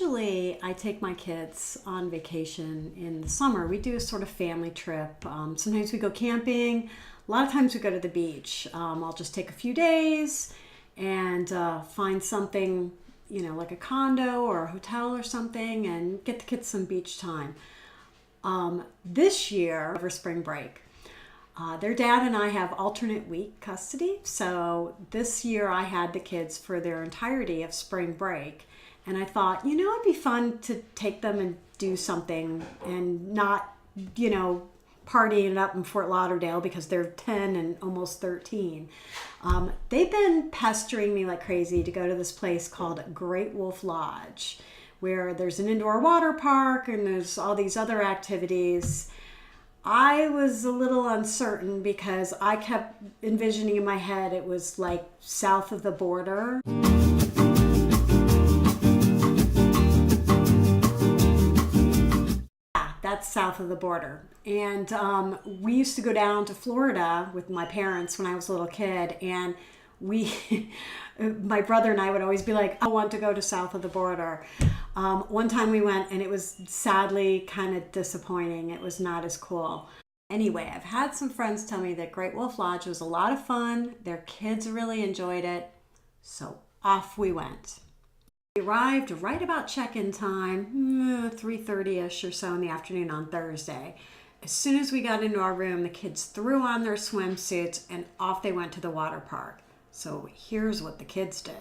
Usually I take my kids on vacation in the summer. We do a sort of family trip. Sometimes we go camping. A lot of times we go to the beach. I'll just take a few days and find something, like a condo or a hotel or something, and get the kids some beach time. This year, over spring break, their dad and I have alternate week custody. So this year I had the kids for their entirety of spring break. And I thought, it'd be fun to take them and do something and not, partying it up in Fort Lauderdale because they're 10 and almost 13. They've been pestering me like crazy to go to this place called Great Wolf Lodge, where there's an indoor water park and there's all these other activities. I was a little uncertain because I kept envisioning in my head it was like south of the border. That's south of the border. And we used to go down to Florida with my parents when I was a little kid, and my brother and I would always be like, I want to go to south of the border. One time we went and it was sadly kind of disappointing. It was not as cool. Anyway, I've had some friends tell me that Great Wolf Lodge was a lot of fun. Their kids really enjoyed it. So off we went. We arrived right about check-in time, 3:30ish or so in the afternoon on Thursday. As soon as we got into our room, the kids threw on their swimsuits and off they went to the water park. So here's what the kids did.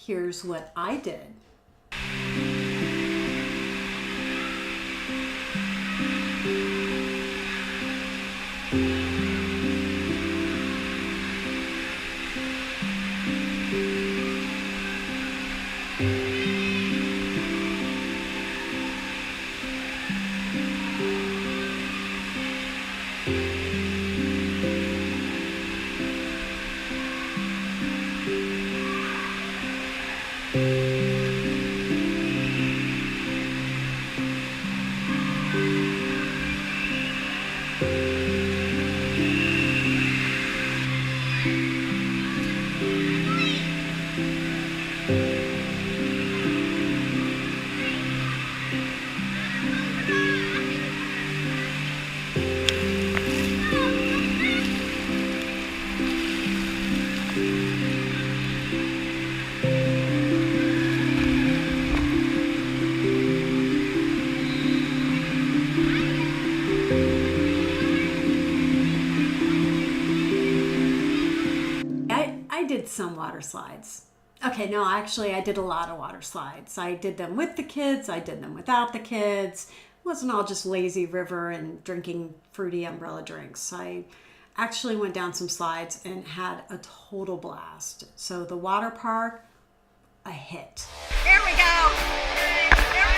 Here's what I did. I did some water slides. Okay, no, actually I did a lot of water slides. I did them with the kids, I did them without the kids. It wasn't all just lazy river and drinking fruity umbrella drinks. I actually went down some slides and had a total blast. So the water park, a hit. Here we go. Here we go.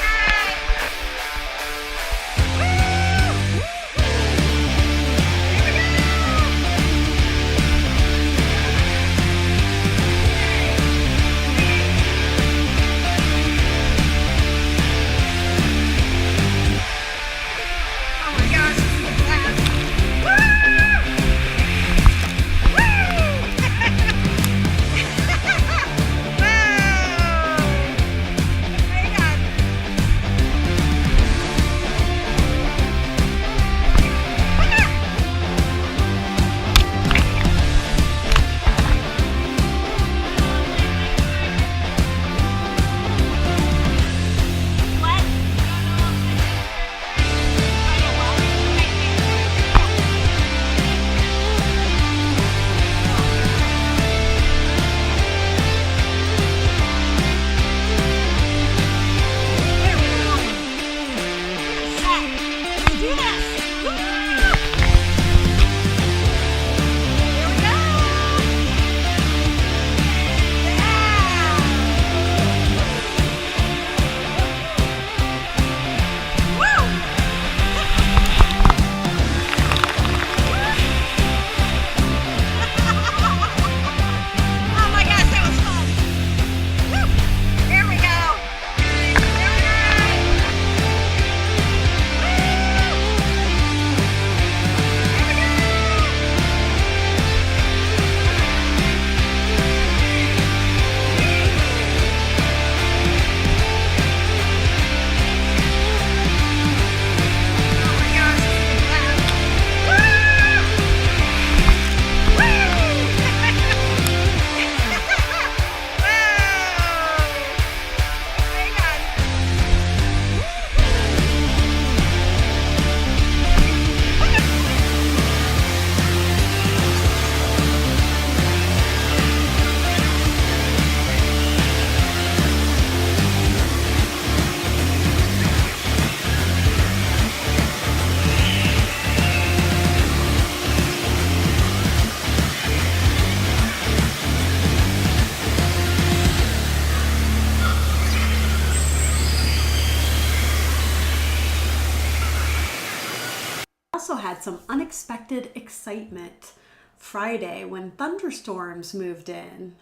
some unexpected excitement Friday when thunderstorms moved in.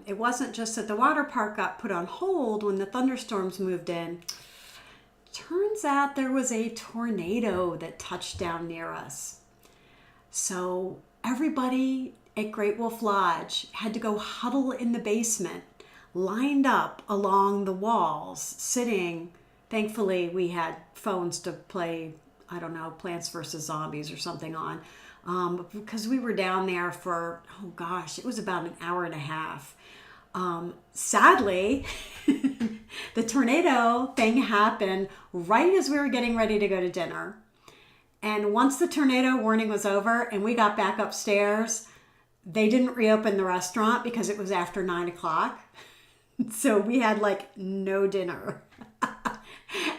It wasn't just that the water park got put on hold when the thunderstorms moved in. Turns out there was a tornado that touched down near us. So everybody at Great Wolf Lodge had to go huddle in the basement, lined up along the walls, sitting. Thankfully, we had phones to play, I don't know, Plants vs. Zombies or something on, because we were down there for, oh gosh, it was about an hour and a half. Sadly, the tornado thing happened right as we were getting ready to go to dinner. And once the tornado warning was over and we got back upstairs, they didn't reopen the restaurant because it was after 9 o'clock. So we had like no dinner.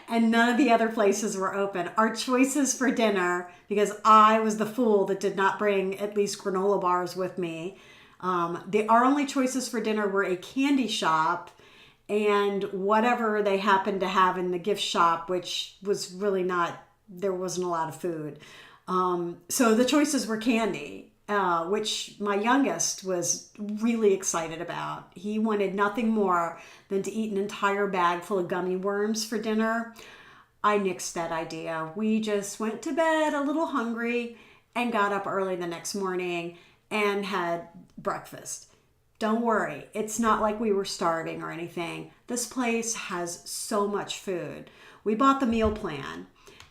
And none of the other places were open. Our choices for dinner, because I was the fool that did not bring at least granola bars with me, our only choices for dinner were a candy shop and whatever they happened to have in the gift shop, which was really not, there wasn't a lot of food. So the choices were candy, which my youngest was really excited about. He wanted nothing more than to eat an entire bag full of gummy worms for dinner. I nixed that idea. We just went to bed a little hungry and got up early the next morning and had breakfast. Don't worry, it's not like we were starving or anything. This place has so much food. We bought the meal plan.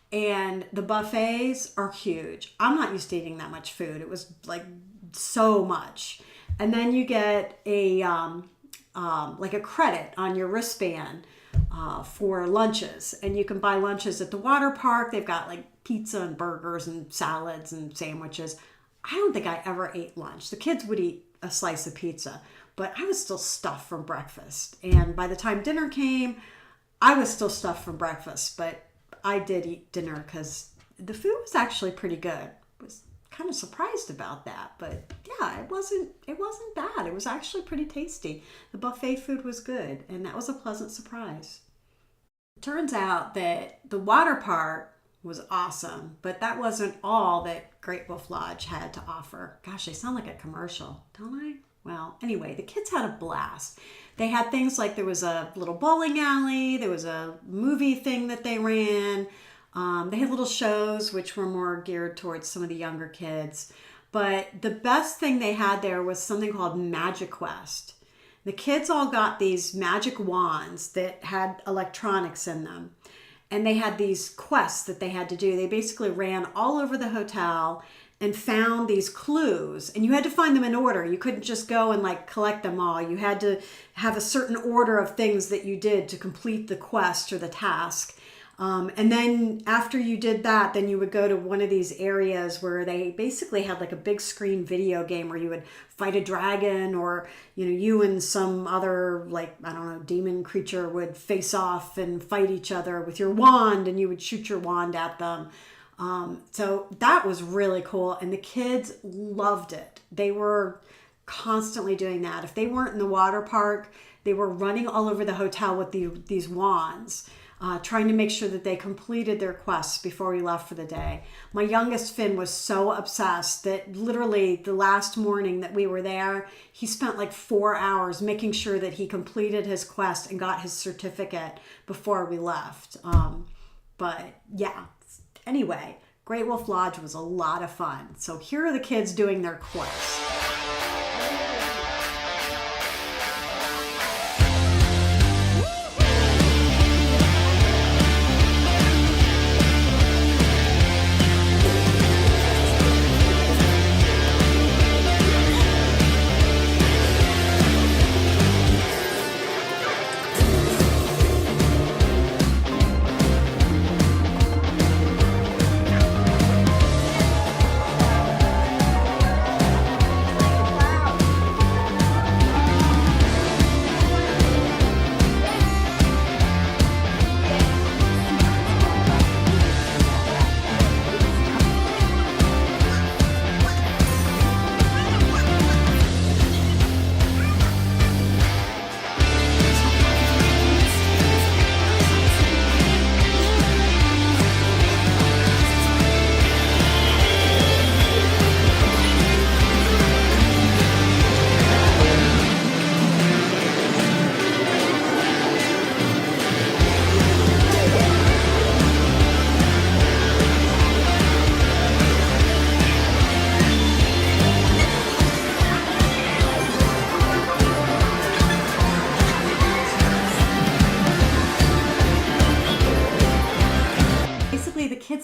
And the buffets are huge. I'm not used to eating that much food. It was like so much. And then you get a like a credit on your wristband for lunches. And you can buy lunches at the water park. They've got like pizza and burgers and salads and sandwiches. I don't think I ever ate lunch. The kids would eat a slice of pizza, but I was still stuffed from breakfast. And by the time dinner came, I was still stuffed from breakfast, but I did eat dinner because the food was actually pretty good. I was kind of surprised about that, but yeah, it wasn't bad. It was actually pretty tasty. The buffet food was good, and that was a pleasant surprise. It turns out that the water park was awesome, but that wasn't all that Great Wolf Lodge had to offer. Gosh, I sound like a commercial, don't I? Well, anyway, the kids had a blast. They had things like there was a little bowling alley, there was a movie thing that they ran. They had little shows which were more geared towards some of the younger kids. But the best thing they had there was something called Magic Quest. The kids all got these magic wands that had electronics in them. And they had these quests that they had to do. They basically ran all over the hotel and found these clues, and you had to find them in order. You couldn't just go and like collect them all. You had to have a certain order of things that you did to complete the quest or the task. And then after you did that, then you would go to one of these areas where they basically had like a big screen video game where you would fight a dragon, or, you and some other, like, I don't know, demon creature would face off and fight each other with your wand, and you would shoot your wand at them. So that was really cool, and the kids loved it. They were constantly doing that. If they weren't in the water park, they were running all over the hotel with these wands, trying to make sure that they completed their quests before we left for the day. My youngest Finn was so obsessed that literally the last morning that we were there, he spent like 4 hours making sure that he completed his quest and got his certificate before we left. But yeah. Anyway, Great Wolf Lodge was a lot of fun. So here are the kids doing their quests.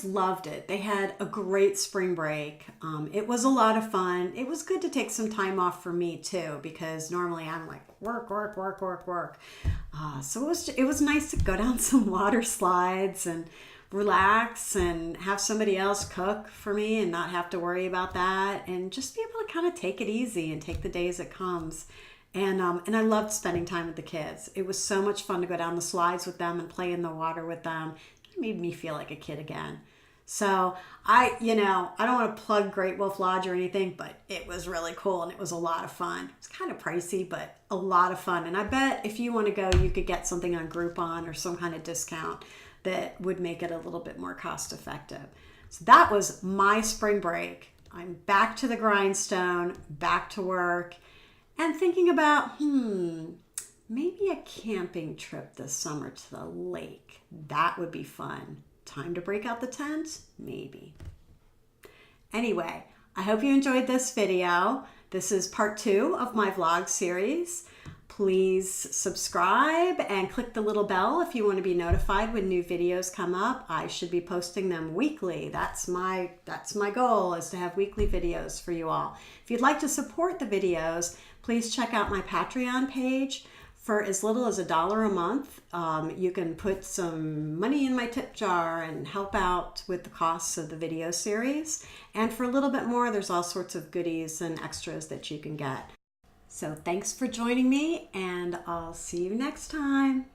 kids loved it. They had a great spring break. It was a lot of fun. It was good to take some time off for me too, because normally I'm like work, work, work, work, work. So it was nice to go down some water slides and relax and have somebody else cook for me and not have to worry about that, and just be able to kind of take it easy and take the day as it comes. And I loved spending time with the kids. It was so much fun to go down the slides with them and play in the water with them. It made me feel like a kid again. So I don't want to plug Great Wolf Lodge or anything, but it was really cool and it was a lot of fun. It's kind of pricey, but a lot of fun. And I bet if you want to go, you could get something on Groupon or some kind of discount that would make it a little bit more cost effective. So that was my spring break. I'm back to the grindstone, back to work, and thinking about, maybe a camping trip this summer to the lake. That would be fun. Time to break out the tent? Maybe. Anyway, I hope you enjoyed this video. This is part 2 of my vlog series. Please subscribe and click the little bell if you want to be notified when new videos come up. I should be posting them weekly. That's my goal, is to have weekly videos for you all. If you'd like to support the videos, please check out my Patreon page. For as little as $1 a month, you can put some money in my tip jar and help out with the costs of the video series. And for a little bit more, there's all sorts of goodies and extras that you can get. So thanks for joining me, and I'll see you next time.